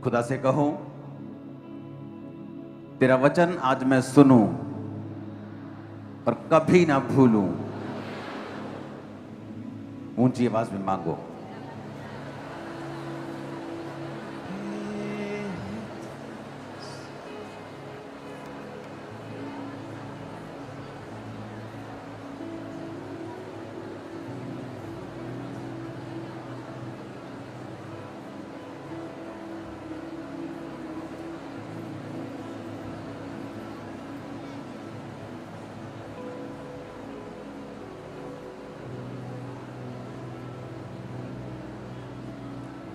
खुदा से कहो, तेरा वचन आज मैं सुनूं और कभी ना भूलूं। ऊंची आवाज में मांगो।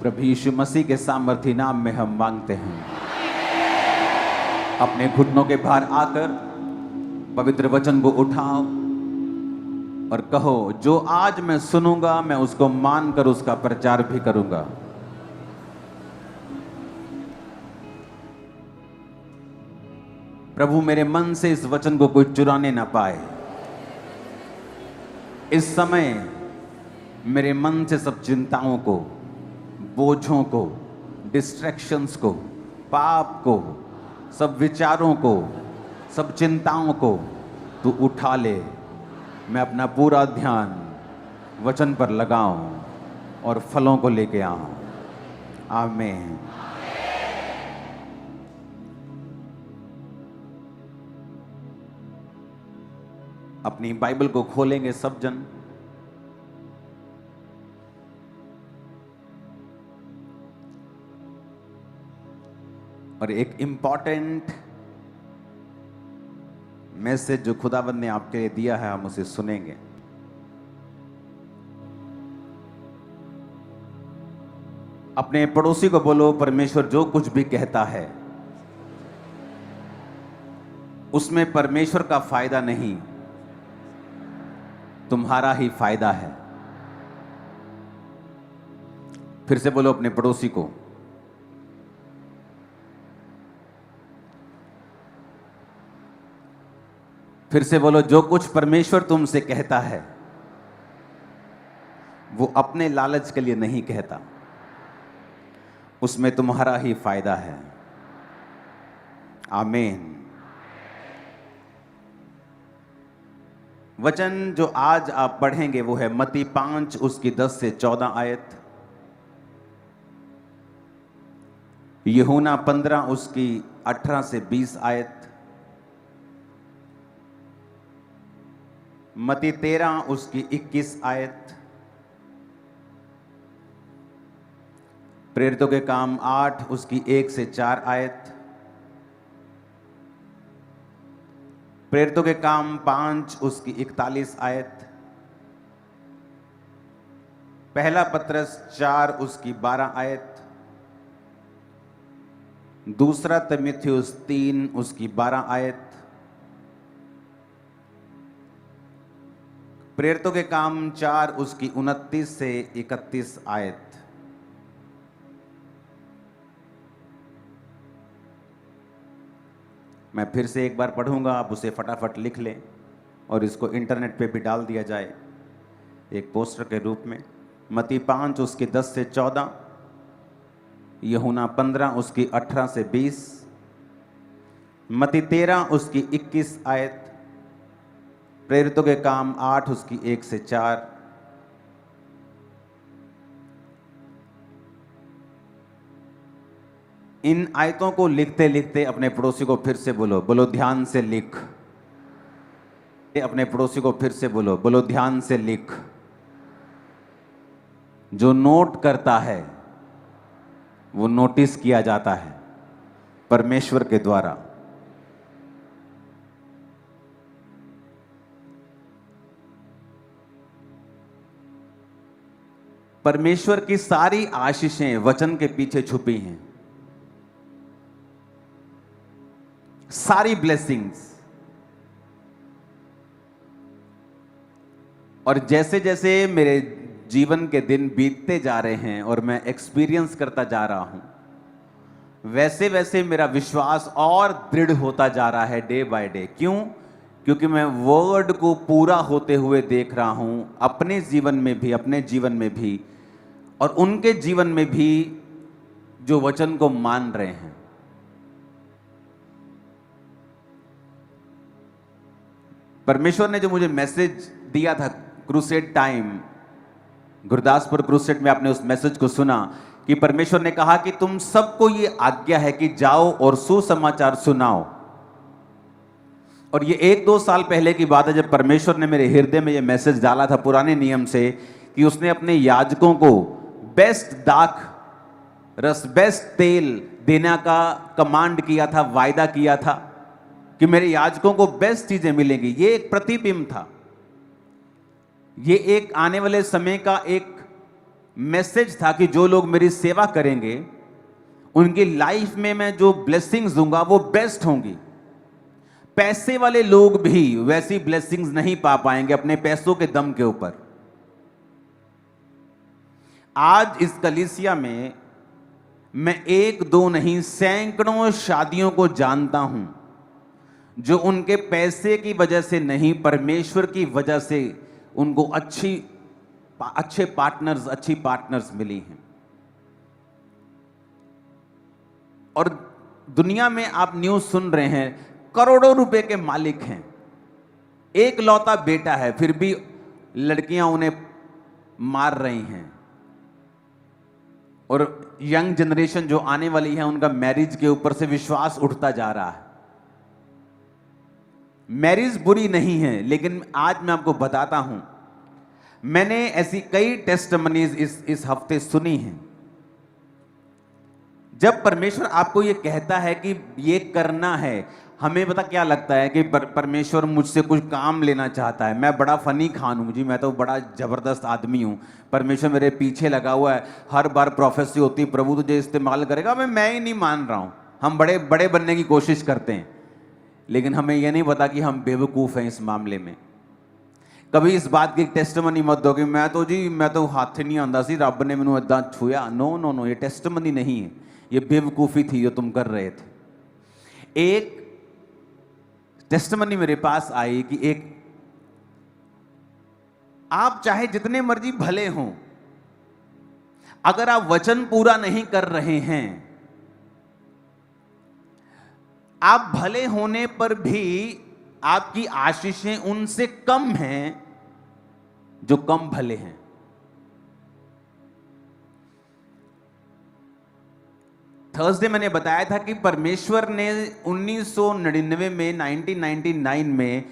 प्रभु यीशु मसीह के सामर्थी नाम में हम मांगते हैं। अपने घुटनों के भार आकर पवित्र वचन को उठाओ और कहो, जो आज मैं सुनूंगा मैं उसको मानकर उसका प्रचार भी करूंगा। प्रभु, मेरे मन से इस वचन को कोई चुराने ना पाए। इस समय मेरे मन से सब चिंताओं को, बोझों को, डिस्ट्रैक्शंस को, पाप को, सब विचारों को, सब चिंताओं को तू उठा ले। मैं अपना पूरा ध्यान वचन पर लगाऊं और फलों को लेके आऊं। आमीन। अपनी बाइबल को खोलेंगे सब जन। और एक इंपॉर्टेंट मैसेज जो खुदावंद ने आपके लिए दिया है, हम उसे सुनेंगे। अपने पड़ोसी को बोलो, परमेश्वर जो कुछ भी कहता है उसमें परमेश्वर का फायदा नहीं, तुम्हारा ही फायदा है। फिर से बोलो अपने पड़ोसी को। फिर से बोलो, जो कुछ परमेश्वर तुमसे कहता है वो अपने लालच के लिए नहीं कहता, उसमें तुम्हारा ही फायदा है। आमीन। वचन जो आज आप पढ़ेंगे वो है मत्ती 5 उसकी 10 से 14 आयत, यूहन्ना 15 उसकी 18 से 20 आयत, मत्ती 13 उसकी 21 आयत, प्रेरितों के काम 8 उसकी 1 से 4 आयत, प्रेरितों के काम 5 उसकी 41 आयत, पहला पत्रस 4 उसकी 12 आयत, दूसरा तीमुथियुस 3 उसकी 12 आयत, प्रेरितों के काम 4 उसकी 29 से 31 आयत। मैं फिर से एक बार पढ़ूंगा, आप उसे फटाफट लिख लें और इसको इंटरनेट पे भी डाल दिया जाए एक पोस्टर के रूप में। मत्ती 5 उसकी 10 से 14, यूहन्ना 15 उसकी 18 से 20, मत्ती 13 उसकी 21 आयत, प्रेरितों के काम 8 उसकी 1 से 4, इन आयतों को लिखते लिखते अपने पड़ोसी को फिर से बोलो, बोलो ध्यान से लिख। अपने पड़ोसी को फिर से बोलो, बोलो ध्यान से लिख। जो नोट करता है वो नोटिस किया जाता है परमेश्वर के द्वारा। परमेश्वर की सारी आशीषें वचन के पीछे छुपी हैं, सारी ब्लेसिंग्स। और जैसे जैसे मेरे जीवन के दिन बीतते जा रहे हैं और मैं एक्सपीरियंस करता जा रहा हूं, वैसे वैसे मेरा विश्वास और दृढ़ होता जा रहा है डे बाय डे। क्यों? क्योंकि मैं वर्ड को पूरा होते हुए देख रहा हूं, अपने जीवन में भी, अपने जीवन में भी और उनके जीवन में भी जो वचन को मान रहे हैं। परमेश्वर ने जो मुझे मैसेज दिया था क्रूसेड टाइम, गुरदासपुर क्रूसेड में आपने उस मैसेज को सुना कि परमेश्वर ने कहा कि तुम सबको ये आज्ञा है कि जाओ और सुसमाचार सुनाओ। और ये 1-2 साल पहले की बात है जब परमेश्वर ने मेरे हृदय में ये मैसेज डाला था पुराने नियम से कि उसने अपने याजकों को बेस्ट दाख रस, बेस्ट तेल देने का कमांड किया था, वायदा किया था कि मेरे याजकों को बेस्ट चीजें मिलेंगी। ये एक प्रतिबिंब था, ये एक आने वाले समय का एक मैसेज था कि जो लोग मेरी सेवा करेंगे उनकी लाइफ में मैं जो ब्लेसिंग्स दूंगा वो बेस्ट होंगी। पैसे वाले लोग भी वैसी ब्लेसिंग्स नहीं पा पाएंगे अपने पैसों के दम के ऊपर। आज इस कलीसिया में मैं 1-2 नहीं सैकड़ों शादियों को जानता हूं जो उनके पैसे की वजह से नहीं, परमेश्वर की वजह से उनको अच्छे पार्टनर्स, अच्छी पार्टनर्स मिली हैं। और दुनिया में आप न्यूज़ सुन रहे हैं, करोड़ों रुपए के मालिक हैं, एक लौता बेटा है, फिर भी लड़कियां उन्हें मार रही हैं। और यंग जनरेशन जो आने वाली है उनका मैरिज के ऊपर से विश्वास उठता जा रहा है। मैरिज बुरी नहीं है, लेकिन आज मैं आपको बताता हूं, मैंने ऐसी कई टेस्टिमनीज इस हफ्ते सुनी हैं। जब परमेश्वर आपको ये कहता है कि ये करना है, हमें पता क्या लगता है कि परमेश्वर मुझसे कुछ काम लेना चाहता है। मैं बड़ा फनी खान हूं जी, मैं तो बड़ा जबरदस्त आदमी हूं, परमेश्वर मेरे पीछे लगा हुआ है। हर बार प्रोफेसी होती है, प्रभु तुझे इस्तेमाल करेगा, मैं ही नहीं मान रहा हूं। हम बड़े बड़े बनने की कोशिश करते हैं, लेकिन हमें यह नहीं पता कि हम बेवकूफ हैं इस मामले में। कभी इस बात की टेस्टिमनी मत दो कि मैं तो हाथ नहीं आंदा सी, रब ने मैनू इदां छुया। नो नो नो, ये टेस्टिमनी नहीं है, ये बेवकूफ़ी थी जो तुम कर रहे थे। एक टेस्टिमनी मेरे पास आई कि आप चाहे जितने मर्जी भले हों, अगर आप वचन पूरा नहीं कर रहे हैं, आप भले होने पर भी आपकी आशीषें उनसे कम हैं जो कम भले हैं। थर्सडे मैंने बताया था कि परमेश्वर ने 1999 में 1999 में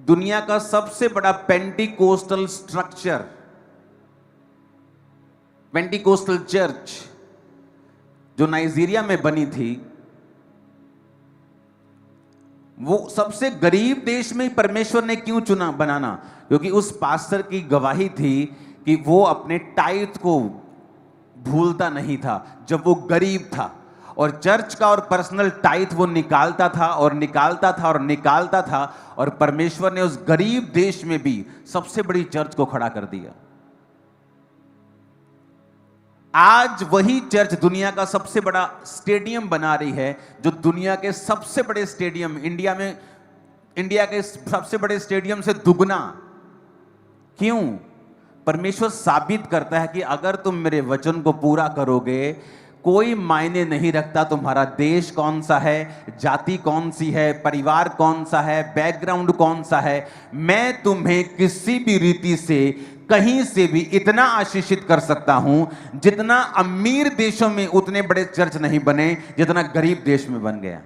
दुनिया का सबसे बड़ा पेंटिकोस्टल स्ट्रक्चर, पेंटिकोस्टल चर्च जो नाइजीरिया में बनी थी, वो सबसे गरीब देश में परमेश्वर ने क्यों चुना बनाना? क्योंकि उस पास्टर की गवाही थी कि वो अपने टाइथ को भूलता नहीं था जब वो गरीब था, और चर्च का और पर्सनल टाइथ वो निकालता था और निकालता था और निकालता था, और परमेश्वर ने उस गरीब देश में भी सबसे बड़ी चर्च को खड़ा कर दिया। आज वही चर्च दुनिया का सबसे बड़ा स्टेडियम बना रही है, जो दुनिया के सबसे बड़े स्टेडियम, इंडिया के सबसे बड़े स्टेडियम से दुगना। क्यों? परमेश्वर साबित करता है कि अगर तुम मेरे वचन को पूरा करोगे, कोई मायने नहीं रखता तुम्हारा देश कौन सा है, जाति कौन सी है, परिवार कौन सा है, बैकग्राउंड कौन सा है, मैं तुम्हें किसी भी रीति से कहीं से भी इतना आशीषित कर सकता हूं जितना अमीर देशों में उतने बड़े चर्च नहीं बने जितना गरीब देश में बन गया।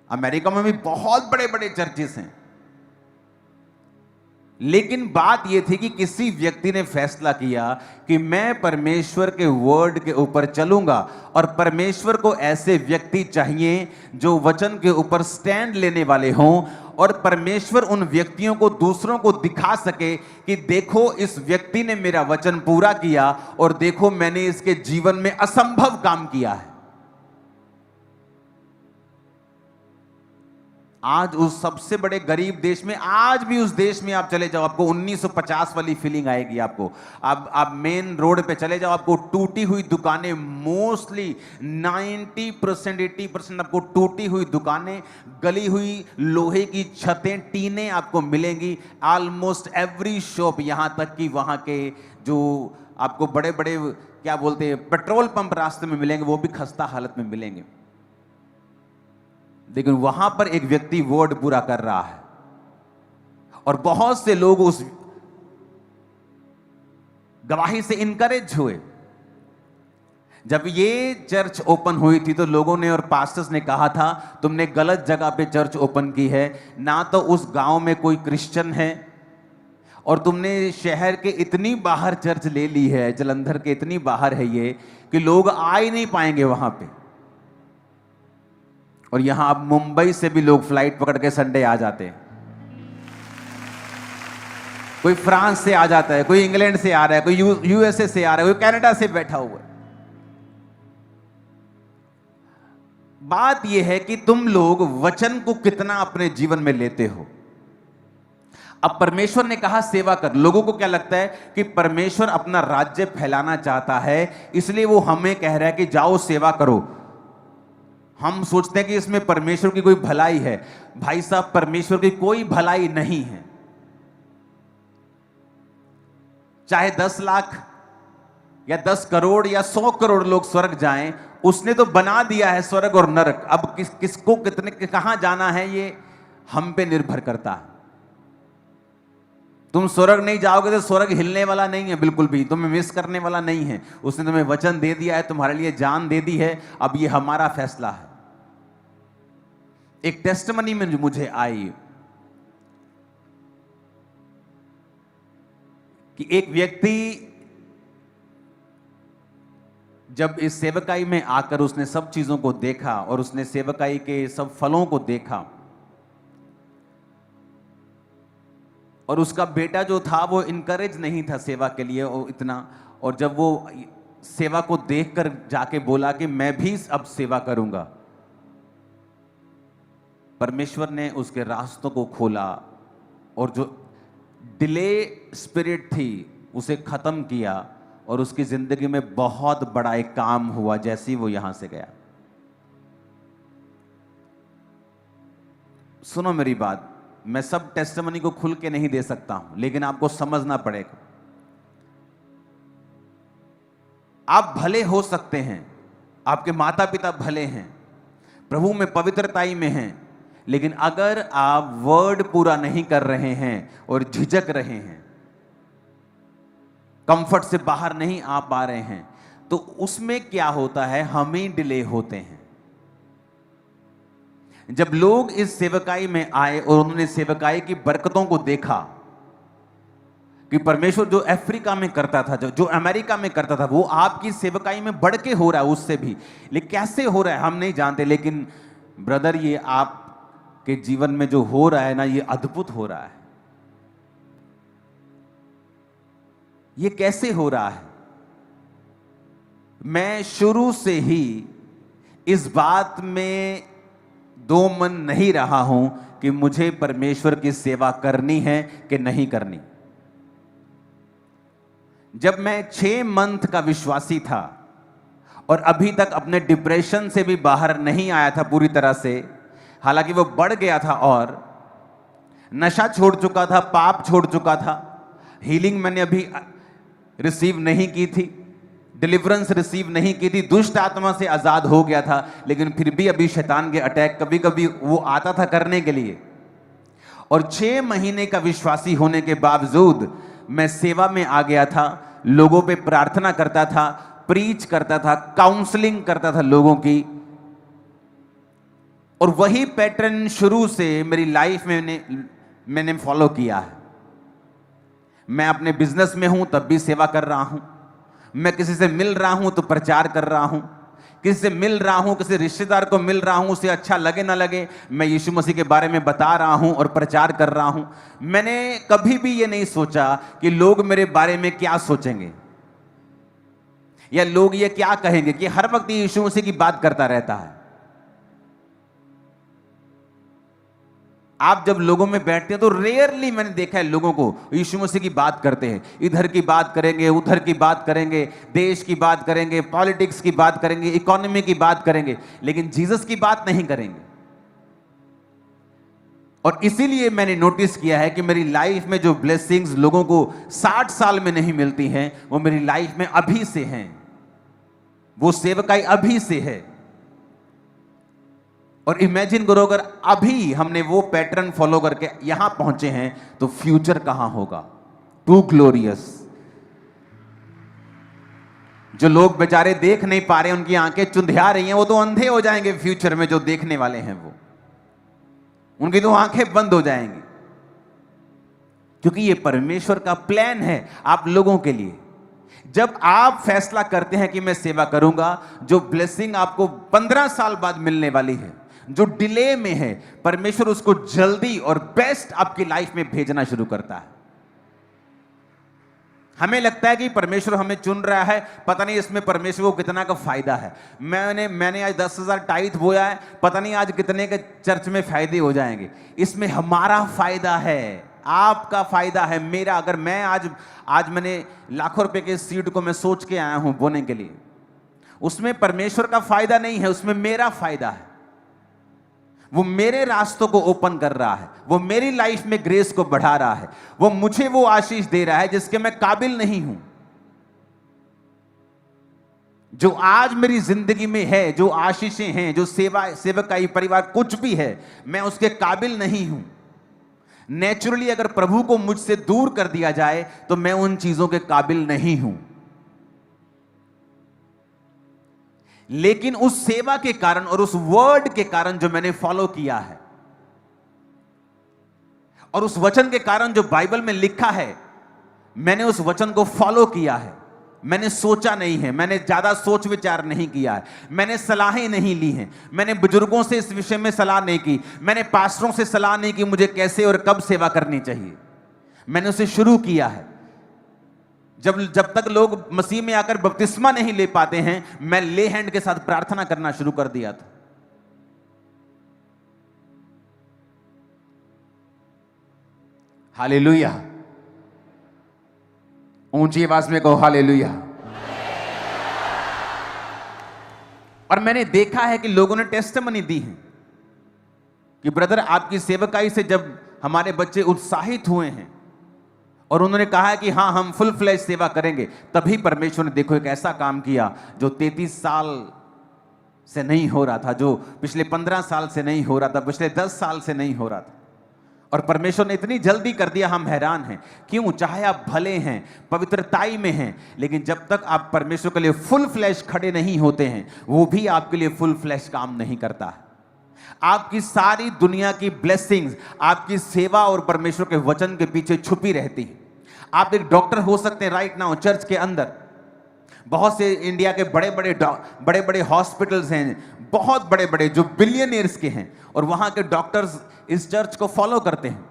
अमेरिका में भी बहुत बड़े बड़े चर्चेस हैं, लेकिन बात यह थी कि किसी व्यक्ति ने फैसला किया कि मैं परमेश्वर के वर्ड के ऊपर चलूंगा, और परमेश्वर को ऐसे व्यक्ति चाहिए जो वचन के ऊपर स्टैंड लेने वाले हों, और परमेश्वर उन व्यक्तियों को दूसरों को दिखा सके कि देखो इस व्यक्ति ने मेरा वचन पूरा किया, और देखो मैंने इसके जीवन में असंभव काम किया है। आज उस सबसे बड़े गरीब देश में, आज भी उस देश में आप चले जाओ, आपको 1950 वाली फीलिंग आएगी। आपको आप मेन रोड पे चले जाओ, आपको टूटी हुई दुकानें, मोस्टली 90% 80% आपको टूटी हुई दुकानें, गली हुई लोहे की छतें, टीनें आपको मिलेंगी ऑलमोस्ट एवरी शॉप। यहां तक कि वहां के जो आपको बड़े बड़े क्या बोलते हैं, पेट्रोल पंप रास्ते में मिलेंगे, वो भी खस्ता हालत में मिलेंगे। लेकिन वहां पर एक व्यक्ति वर्ड पूरा कर रहा है और बहुत से लोग उस गवाही से इनकरेज हुए। जब ये चर्च ओपन हुई थी तो लोगों ने और पास्टर्स ने कहा था, तुमने गलत जगह पे चर्च ओपन की है, ना तो उस गांव में कोई क्रिश्चियन है और तुमने शहर के इतनी बाहर चर्च ले ली है, जलंधर के इतनी बाहर है ये कि लोग आ ही नहीं पाएंगे वहां पे। और यहां अब मुंबई से भी लोग फ्लाइट पकड़ के संडे आ जाते हैं, कोई फ्रांस से आ जाता है, कोई इंग्लैंड से आ रहा है, कोई यूएसए से आ रहा है, कोई कनाडा से बैठा हुआ है। बात यह है कि तुम लोग वचन को कितना अपने जीवन में लेते हो। अब परमेश्वर ने कहा सेवा कर। लोगों को क्या लगता है कि परमेश्वर अपना राज्य फैलाना चाहता है, इसलिए वो हमें कह रहा है कि जाओ सेवा करो। हम सोचते हैं कि इसमें परमेश्वर की कोई भलाई है। भाई साहब, परमेश्वर की कोई भलाई नहीं है। चाहे 10 लाख या 10 करोड़ या 100 करोड़ लोग स्वर्ग जाएं, उसने तो बना दिया है स्वर्ग और नरक। अब किसको कितने कहां जाना है ये हम पे निर्भर करता है। तुम स्वर्ग नहीं जाओगे तो स्वर्ग हिलने वाला नहीं है बिल्कुल भी, तुम्हें मिस करने वाला नहीं है। उसने तुम्हें वचन दे दिया है, तुम्हारे लिए जान दे दी है। अब ये हमारा फैसला है। एक टेस्टिमनी में मुझे आई कि एक व्यक्ति जब इस सेवकाई में आकर उसने सब चीजों को देखा और उसने सेवकाई के सब फलों को देखा, और उसका बेटा जो था वो इनकरेज नहीं था सेवा के लिए वो इतना। और जब वो सेवा को देखकर जाके बोला कि मैं भी अब सेवा करूंगा, परमेश्वर ने उसके रास्तों को खोला और जो डिले स्पिरिट थी उसे खत्म किया और उसकी जिंदगी में बहुत बड़ा एक काम हुआ जैसे ही वो यहां से गया। सुनो मेरी बात, मैं सब टेस्टिमनी को खुल के नहीं दे सकता हूं, लेकिन आपको समझना पड़ेगा। आप भले हो सकते हैं, आपके माता पिता भले हैं, प्रभु में पवित्रताई में हैं, लेकिन अगर आप वर्ड पूरा नहीं कर रहे हैं और झिझक रहे हैं, कंफर्ट से बाहर नहीं आ पा रहे हैं, तो उसमें क्या होता है, हम ही डिले होते हैं। जब लोग इस सेवकाई में आए और उन्होंने सेवकाई की बरकतों को देखा कि परमेश्वर जो अफ्रीका में करता था, जो अमेरिका में करता था, वो आपकी सेवकाई में बढ़ के हो रहा है उससे भी। लेकिन कैसे हो रहा है हम नहीं जानते, लेकिन ब्रदर ये आपके जीवन में जो हो रहा है ना, ये अद्भुत हो रहा है। ये कैसे हो रहा है? मैं शुरू से ही इस बात में दो मन नहीं रहा हूं कि मुझे परमेश्वर की सेवा करनी है कि नहीं करनी। जब मैं 6 मंथ का विश्वासी था और अभी तक अपने डिप्रेशन से भी बाहर नहीं आया था पूरी तरह से, हालांकि वो बढ़ गया था और नशा छोड़ चुका था, पाप छोड़ चुका था, हीलिंग मैंने अभी रिसीव नहीं की थी, डिलीवरेंस रिसीव नहीं की थी, दुष्ट आत्मा से आजाद हो गया था, लेकिन फिर भी अभी शैतान के अटैक कभी कभी वो आता था करने के लिए। और 6 महीने का विश्वासी होने के बावजूद मैं सेवा में आ गया था, लोगों पे प्रार्थना करता था, प्रीच करता था, काउंसलिंग करता था लोगों की। और वही पैटर्न शुरू से मेरी लाइफ में मैंने फॉलो किया है। मैं अपने बिजनेस में हूं तब भी सेवा कर रहा हूं, मैं किसी से मिल रहा हूं तो प्रचार कर रहा हूं, किसी से मिल रहा हूं, किसी रिश्तेदार को मिल रहा हूं, उसे अच्छा लगे ना लगे, मैं यीशु मसीह के बारे में बता रहा हूं और प्रचार कर रहा हूं। मैंने कभी भी ये नहीं सोचा कि लोग मेरे बारे में क्या सोचेंगे या लोग ये क्या कहेंगे, कि हर वक्त यीशु मसीह की बात करता रहता है। आप जब लोगों में बैठते हैं तो रेयरली मैंने देखा है लोगों को यीशु मसीह की बात करते हैं। इधर की बात करेंगे, उधर की बात करेंगे, देश की बात करेंगे, पॉलिटिक्स की बात करेंगे, इकोनॉमी की बात करेंगे, लेकिन जीसस की बात नहीं करेंगे। और इसीलिए मैंने नोटिस किया है कि मेरी लाइफ में जो ब्लेसिंग्स लोगों को 60 साल में नहीं मिलती हैं, वो मेरी लाइफ में अभी से हैं। वो सेवकाई अभी से है। और इमेजिन करो अगर अभी हमने वो पैटर्न फॉलो करके यहां पहुंचे हैं तो फ्यूचर कहां होगा। Too glorious. जो लोग बेचारे देख नहीं पा रहे, उनकी आंखें चुंधिया रही हैं, वो तो अंधे हो जाएंगे फ्यूचर में। जो देखने वाले हैं वो, उनकी तो आंखें बंद हो जाएंगी, क्योंकि ये परमेश्वर का प्लान है आप लोगों के लिए। जब आप फैसला करते हैं कि मैं सेवा करूंगा, जो ब्लेसिंग आपको 15 साल बाद मिलने वाली है, जो डिले में है, परमेश्वर उसको जल्दी और बेस्ट आपकी लाइफ में भेजना शुरू करता है। हमें लगता है कि परमेश्वर हमें चुन रहा है, पता नहीं इसमें परमेश्वर को कितना का फायदा है। मैंने आज 10,000 टाइथ बोया है, पता नहीं आज कितने के चर्च में फायदे हो जाएंगे। इसमें हमारा फायदा है, आपका फायदा है, मेरा। अगर मैं आज मैंने लाखों रुपए के सीड को मैं सोच के आया हूं बोने के लिए, उसमें परमेश्वर का फायदा नहीं है, उसमें मेरा फायदा है। वो मेरे रास्तों को ओपन कर रहा है, वो मेरी लाइफ में ग्रेस को बढ़ा रहा है, वो मुझे वो आशीष दे रहा है जिसके मैं काबिल नहीं हूं। जो आज मेरी जिंदगी में है, जो आशीषें हैं, जो सेवकाई परिवार कुछ भी है, मैं उसके काबिल नहीं हूं। नेचुरली अगर प्रभु को मुझसे दूर कर दिया जाए तो मैं उन चीजों के काबिल नहीं हूं। लेकिन उस सेवा के कारण और उस वर्ड के कारण जो मैंने फॉलो किया है, और उस वचन के कारण जो बाइबल में लिखा है, मैंने उस वचन को फॉलो किया है। मैंने सोचा नहीं है, मैंने ज्यादा सोच विचार नहीं किया है, मैंने सलाहें नहीं ली हैं, मैंने बुजुर्गों से इस विषय में सलाह नहीं की, मैंने पास्टरों से सलाह नहीं की मुझे कैसे और कब सेवा करनी चाहिए। मैंने उसे शुरू किया है। जब तक लोग मसीह में आकर बपतिस्मा नहीं ले पाते हैं, मैं ले हैंड के साथ प्रार्थना करना शुरू कर दिया था। हालेलुया। ऊंची आवाज में कहो हालेलुया। और मैंने देखा है कि लोगों ने टेस्टिमनी दी है कि ब्रदर आपकी सेवकाई से जब हमारे बच्चे उत्साहित हुए हैं और उन्होंने कहा है कि हाँ हम फुल फ्लैश सेवा करेंगे, तभी परमेश्वर ने देखो एक ऐसा काम किया जो 33 साल से नहीं हो रहा था, जो पिछले 15 साल से नहीं हो रहा था, पिछले 10 साल से नहीं हो रहा था। और परमेश्वर ने इतनी जल्दी कर दिया, हम हैरान हैं। क्यों? चाहे आप भले हैं, पवित्रताई में हैं, लेकिन जब तक आप परमेश्वर के लिए फुल फ्लैश खड़े नहीं होते हैं, वो भी आपके लिए फुल फ्लैश काम नहीं करता है। आपकी सारी दुनिया की ब्लेसिंग्स आपकी सेवा और परमेश्वर के वचन के पीछे छुपी रहती है। आप एक डॉक्टर हो सकते हैं राइट नाउ चर्च के अंदर, बहुत से इंडिया के बड़े बड़े हॉस्पिटल्स हैं, बहुत बड़े बड़े जो बिलियनियर्स के हैं, और वहां के डॉक्टर्स इस चर्च को फॉलो करते हैं।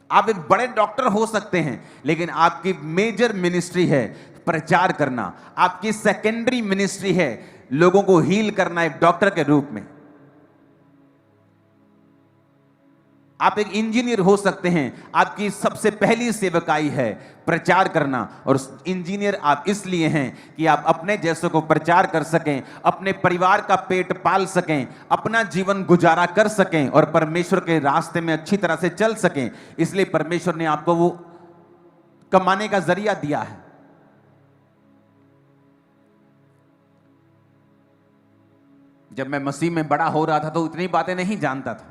आप एक बड़े डॉक्टर हो सकते हैं, लेकिन आपकी मेजर मिनिस्ट्री है प्रचार करना, आपकी सेकेंडरी मिनिस्ट्री है लोगों को हील करना एक डॉक्टर के रूप में। आप एक इंजीनियर हो सकते हैं, आपकी सबसे पहली सेवकाई है प्रचार करना, और इंजीनियर आप इसलिए हैं कि आप अपने जैसों को प्रचार कर सकें, अपने परिवार का पेट पाल सकें, अपना जीवन गुजारा कर सकें और परमेश्वर के रास्ते में अच्छी तरह से चल सकें। इसलिए परमेश्वर ने आपको वो कमाने का जरिया दिया है। जब मैं मसीह में बड़ा हो रहा था तो इतनी बातें नहीं जानता था।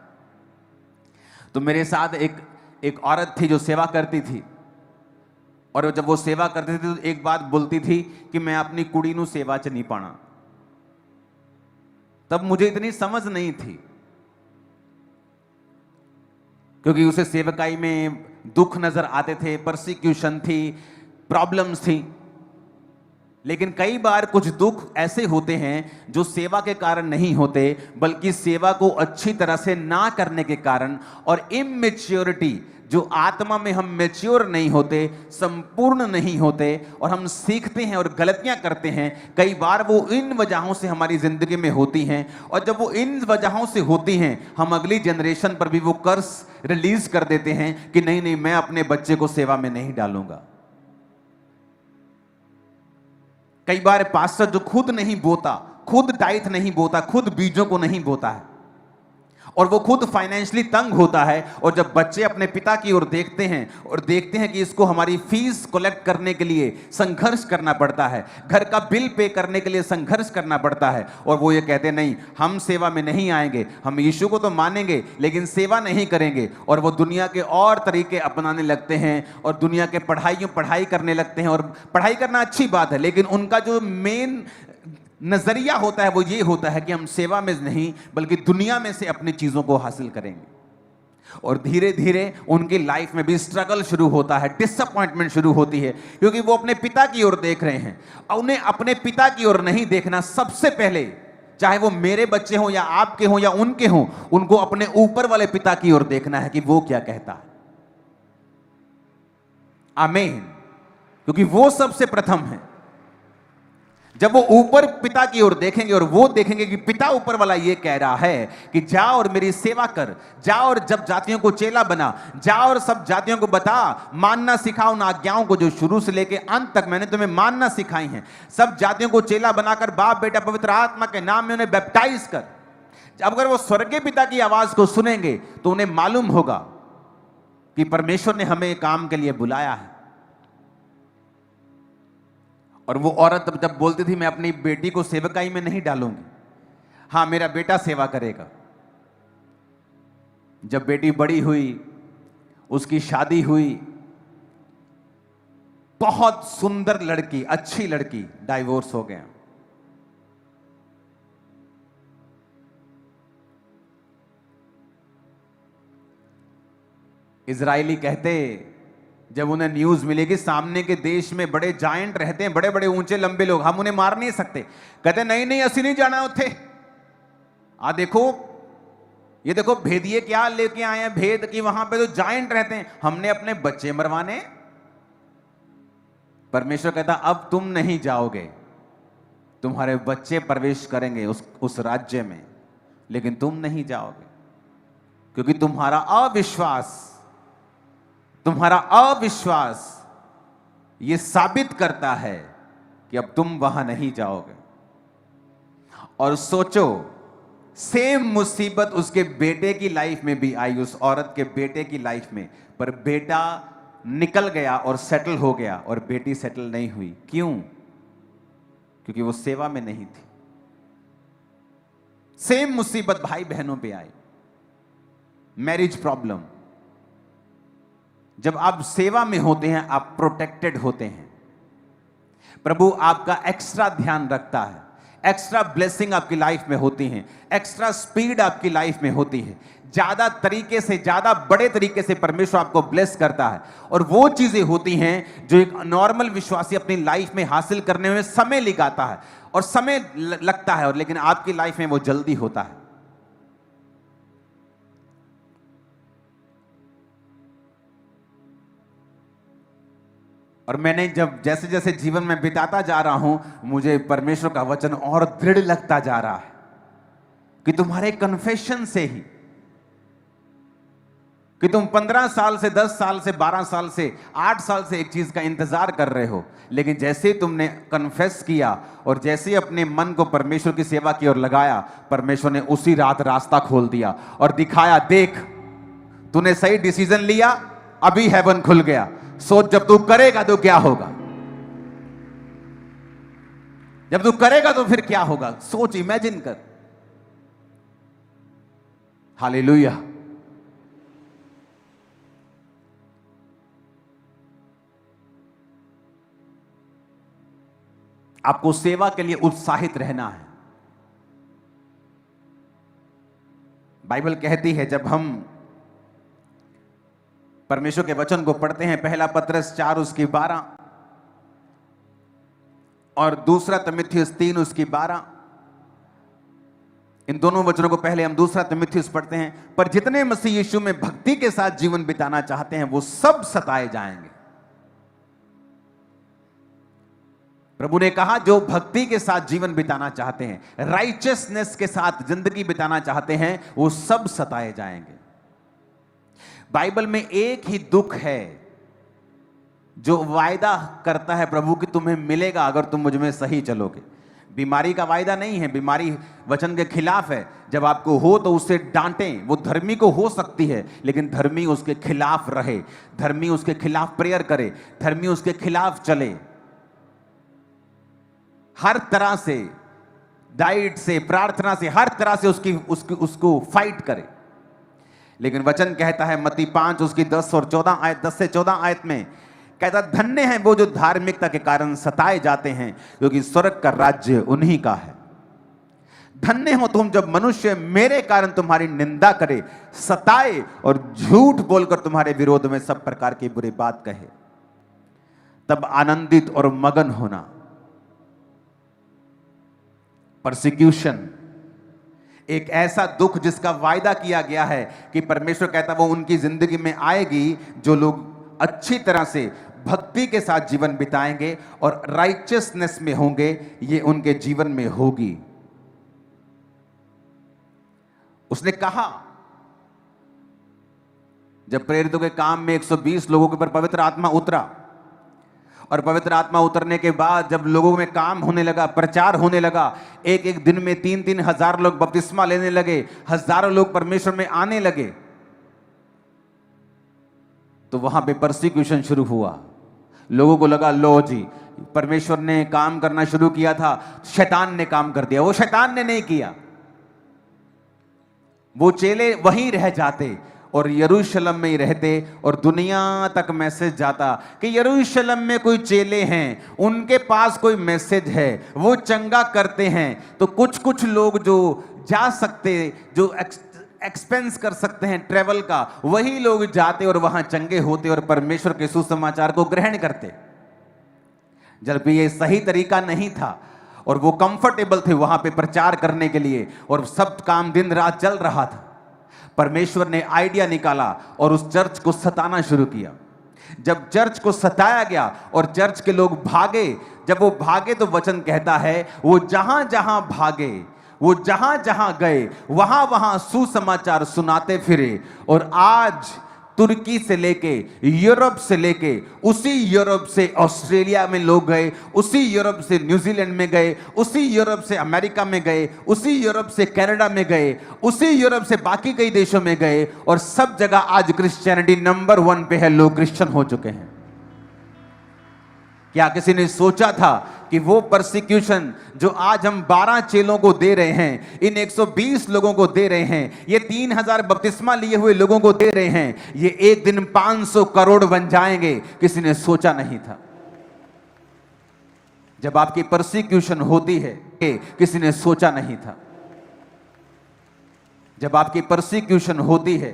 तो मेरे साथ एक औरत थी जो सेवा करती थी, और जब वो सेवा करती थी तो एक बात बोलती थी कि मैं अपनी कुड़ी नू सेवा च नहीं पाना। तब मुझे इतनी समझ नहीं थी, क्योंकि उसे सेवकाई में दुख नजर आते थे, परसिक्यूशन थी, प्रॉब्लम्स थी। लेकिन कई बार कुछ दुख ऐसे होते हैं जो सेवा के कारण नहीं होते, बल्कि सेवा को अच्छी तरह से ना करने के कारण, और इमेच्योरिटी, जो आत्मा में हम मैच्योर नहीं होते, संपूर्ण नहीं होते, और हम सीखते हैं और गलतियां करते हैं। कई बार वो इन वजहों से हमारी जिंदगी में होती हैं, और जब वो इन वजहों से होती हैं, हम अगली जनरेशन पर भी वो कर्स रिलीज कर देते हैं कि नहीं नहीं, मैं अपने बच्चे को सेवा में नहीं डालूंगा। कई बार पास्टर जो खुद नहीं बोता, खुद टाइथ नहीं बोता, खुद बीजों को नहीं बोता है, और वो खुद फाइनेंशियली तंग होता है, और जब बच्चे अपने पिता की ओर देखते हैं और देखते हैं कि इसको हमारी फीस कलेक्ट करने के लिए संघर्ष करना पड़ता है, घर का बिल पे करने के लिए संघर्ष करना पड़ता है, और वो ये कहते नहीं, हम सेवा में नहीं आएंगे, हम यीशु को तो मानेंगे लेकिन सेवा नहीं करेंगे, और वो दुनिया के और तरीके अपनाने लगते हैं और दुनिया के पढ़ाई करने लगते हैं। और पढ़ाई करना अच्छी बात है, लेकिन उनका जो मेन नजरिया होता है वो ये होता है कि हम सेवा में नहीं बल्कि दुनिया में से अपनी चीजों को हासिल करेंगे। और धीरे धीरे उनकी लाइफ में भी स्ट्रगल शुरू होता है, डिसअपॉइंटमेंट शुरू होती है, क्योंकि वो अपने पिता की ओर देख रहे हैं। उन्हें अपने पिता की ओर नहीं देखना, सबसे पहले चाहे वो मेरे बच्चे हों या आपके हों या उनके हों, उनको अपने ऊपर वाले पिता की ओर देखना है कि वो क्या कहता है। आमीन। क्योंकि वो सबसे प्रथम है। जब वो ऊपर पिता की ओर देखेंगे और वो देखेंगे कि पिता ऊपर वाला ये कह रहा है कि जा और मेरी सेवा कर, जा और जब जातियों को चेला बना, जा और सब जातियों को बता, मानना सिखा उन आज्ञाओं को जो शुरू से लेके अंत तक मैंने तुम्हें मानना सिखाई हैं। सब जातियों को चेला बनाकर बाप बेटा पवित्र आत्मा के नाम में उन्हें बैप्टाइज कर। अब अगर वो स्वर्गीय पिता की आवाज को सुनेंगे तो उन्हें मालूम होगा कि परमेश्वर ने हमें काम के लिए बुलाया है। और वो औरत जब बोलती थी मैं अपनी बेटी को सेवकाई में नहीं डालूंगी, हां मेरा बेटा सेवा करेगा। जब बेटी बड़ी हुई, उसकी शादी हुई, बहुत सुंदर लड़की, अच्छी लड़की, डाइवोर्स हो गया। इजरायली कहते, जब उन्हें न्यूज मिलेगी सामने के देश में बड़े जायंट रहते हैं, बड़े बड़े ऊंचे लंबे लोग, हम उन्हें मार नहीं सकते, कहते नहीं नहीं असि नहीं जाना उथे। देखो ये देखो भेदिए क्या लेके आए हैं, भेद कि वहां पे तो जायंट रहते हैं, हमने अपने बच्चे मरवाने। परमेश्वर कहता अब तुम नहीं जाओगे, तुम्हारे बच्चे प्रवेश करेंगे उस राज्य में, लेकिन तुम नहीं जाओगे, क्योंकि तुम्हारा अविश्वास ये साबित करता है कि अब तुम वहां नहीं जाओगे। और सोचो, सेम मुसीबत उसके बेटे की लाइफ में भी आई, उस औरत के बेटे की लाइफ में, पर बेटा निकल गया और सेटल हो गया और बेटी सेटल नहीं हुई। क्यों? क्योंकि वो सेवा में नहीं थी। सेम मुसीबत भाई बहनों पे आई, मैरिज प्रॉब्लम। जब आप सेवा में होते हैं आप प्रोटेक्टेड होते हैं, प्रभु आपका एक्स्ट्रा ध्यान रखता है, एक्स्ट्रा ब्लेसिंग आपकी लाइफ में होती है, एक्स्ट्रा स्पीड आपकी लाइफ में होती है, ज्यादा तरीके से, ज्यादा बड़े तरीके से परमेश्वर आपको ब्लेस करता है। और वो चीजें होती हैं जो एक नॉर्मल विश्वासी अपनी लाइफ में हासिल करने में समय लगाता है और समय लगता है, और लेकिन आपकी लाइफ में वो जल्दी होता है। और मैंने जब जैसे जैसे जीवन में बिताता जा रहा हूं, मुझे परमेश्वर का वचन और दृढ़ लगता जा रहा है कि तुम्हारे कन्फेशन से ही, कि तुम 15 साल से, 10 साल से, 12 साल से, 8 साल से एक चीज का इंतजार कर रहे हो, लेकिन जैसे ही तुमने कन्फेस किया और जैसे ही अपने मन को परमेश्वर की सेवा की ओर लगाया, परमेश्वर ने उसी रात रास्ता खोल दिया और दिखाया, देख तूने सही डिसीजन लिया, अभी हेवन खुल गया, सोच जब तू करेगा तो क्या होगा, जब तू करेगा तो फिर क्या होगा, सोच, इमेजिन कर। हालेलुया। आपको सेवा के लिए उत्साहित रहना है। बाइबल कहती है, जब हम परमेश्वर के वचन को पढ़ते हैं, पहला पतरस 4 उसकी 12 और दूसरा तीमुथियुस 3 उसकी 12, इन दोनों वचनों को पहले हम दूसरा तीमुथियुस पढ़ते हैं। पर जितने मसीह यीशु में भक्ति के साथ जीवन बिताना चाहते हैं वो सब सताए जाएंगे। प्रभु ने कहा, जो भक्ति के साथ जीवन बिताना चाहते हैं, राइचियसनेस के साथ जिंदगी बिताना चाहते हैं, वो सब सताए जाएंगे। बाइबल में एक ही दुख है जो वायदा करता है प्रभु कि तुम्हें मिलेगा अगर तुम मुझ में सही चलोगे। बीमारी का वायदा नहीं है, बीमारी वचन के खिलाफ है। जब आपको हो तो उससे डांटें। वो धर्मी को हो सकती है, लेकिन धर्मी उसके खिलाफ रहे, धर्मी उसके खिलाफ प्रेयर करे, धर्मी उसके खिलाफ चले, हर तरह से, डाइट से, प्रार्थना से, हर तरह से उसको फाइट करे। लेकिन वचन कहता है मत्ती 5 उसकी 10 और 14 आयत, 10 से 14 आयत में कहता, धन्य हैं वो जो धार्मिकता के कारण सताए जाते हैं, क्योंकि स्वर्ग का राज्य उन्हीं का है। धन्य हो तुम जब मनुष्य मेरे कारण तुम्हारी निंदा करे, सताए और झूठ बोलकर तुम्हारे विरोध में सब प्रकार की बुरी बात कहे, तब आनंदित और मगन होना। परसिक्यूशन एक ऐसा दुख जिसका वायदा किया गया है कि परमेश्वर कहता वो उनकी जिंदगी में आएगी जो लोग अच्छी तरह से भक्ति के साथ जीवन बिताएंगे और राइचियसनेस में होंगे, ये उनके जीवन में होगी। उसने कहा जब प्रेरितों के काम में 120 लोगों के ऊपर पवित्र आत्मा उतरा, और पवित्र आत्मा उतरने के बाद जब लोगों में काम होने लगा, प्रचार होने लगा, एक एक दिन में 3-3 हजार लोग बपतिस्मा लेने लगे, हजारों लोग परमेश्वर में आने लगे, तो वहां पे परसिक्यूशन शुरू हुआ। लोगों को लगा लो जी, परमेश्वर ने काम करना शुरू किया था, शैतान ने काम कर दिया। वो शैतान ने नहीं किया, वो चेले वहीं रह जाते और यरूशलेम में ही रहते, और दुनिया तक मैसेज जाता कि यरूशलेम में कोई चेले हैं, उनके पास कोई मैसेज है, वो चंगा करते हैं। तो कुछ कुछ लोग जो जा सकते, जो एक्सपेंस कर सकते हैं ट्रेवल का, वही लोग जाते और वहां चंगे होते और परमेश्वर के सुसमाचार को ग्रहण करते, जबकि ये सही तरीका नहीं था। और वो कंफर्टेबल थे वहां पे प्रचार करने के लिए, और सब काम दिन रात चल रहा था। परमेश्वर ने आइडिया निकाला और उस चर्च को सताना शुरू किया। जब चर्च को सताया गया और चर्च के लोग भागे, जब वो भागे तो वचन कहता है वो जहां जहां भागे, वो जहां जहां गए, वहां वहां सुसमाचार सुनाते फिरे। और आज तुर्की से लेके, यूरोप से लेके, उसी यूरोप से ऑस्ट्रेलिया में लोग गए, उसी यूरोप से न्यूजीलैंड में गए, उसी यूरोप से अमेरिका में गए, उसी यूरोप से कनाडा में गए, उसी यूरोप से बाकी कई देशों में गए, और सब जगह आज क्रिश्चियनिटी नंबर 1 पे है। लोग क्रिश्चियन हो चुके हैं। क्या किसी ने सोचा था कि वो परसिक्यूशन जो आज हम 12 चेलों को दे रहे हैं, इन 120 लोगों को दे रहे हैं, ये 3000 बपतिस्मा लिए हुए लोगों को दे रहे हैं, ये एक दिन 500 करोड़ बन जाएंगे? किसी ने सोचा नहीं था। जब आपकी परसिक्यूशन होती है, किसी ने सोचा नहीं था। जब आपकी परसिक्यूशन होती है,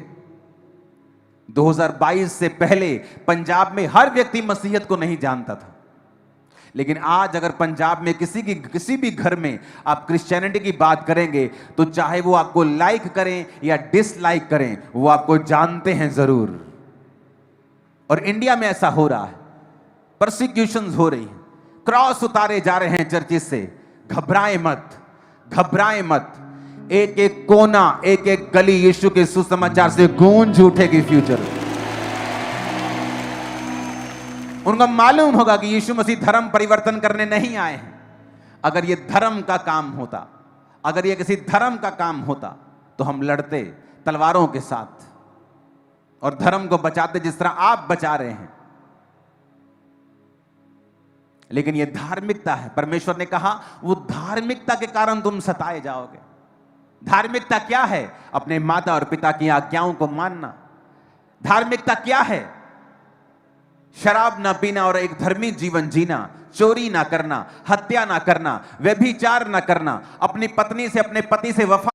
2022 से पहले पंजाब में हर व्यक्ति मसीहत को नहीं जानता था, लेकिन आज अगर पंजाब में किसी भी घर में आप क्रिश्चियनिटी की बात करेंगे, तो चाहे वो आपको लाइक करें या डिसलाइक करें, वो आपको जानते हैं जरूर। और इंडिया में ऐसा हो रहा है, परसिक्यूशंस हो रही हैं, क्रॉस उतारे जा रहे हैं चर्चिस से। घबराएं मत, घबराएं मत। एक एक कोना, एक एक गली यीशु के सुसमाचार से गूंज उठेगी फ्यूचर। उनको मालूम होगा कि यीशु मसीह धर्म परिवर्तन करने नहीं आए हैं। अगर ये धर्म का काम होता, अगर ये किसी धर्म का काम होता, तो हम लड़ते तलवारों के साथ और धर्म को बचाते जिस तरह आप बचा रहे हैं। लेकिन ये धार्मिकता है। परमेश्वर ने कहा वो धार्मिकता के कारण तुम सताए जाओगे। धार्मिकता क्या है? अपने माता और पिता की आज्ञाओं को मानना। धार्मिकता क्या है? शराब ना पीना और एक धर्मी जीवन जीना, चोरी ना करना, हत्या ना करना, व्यभिचार ना करना, अपनी पत्नी से, अपने पति से वफा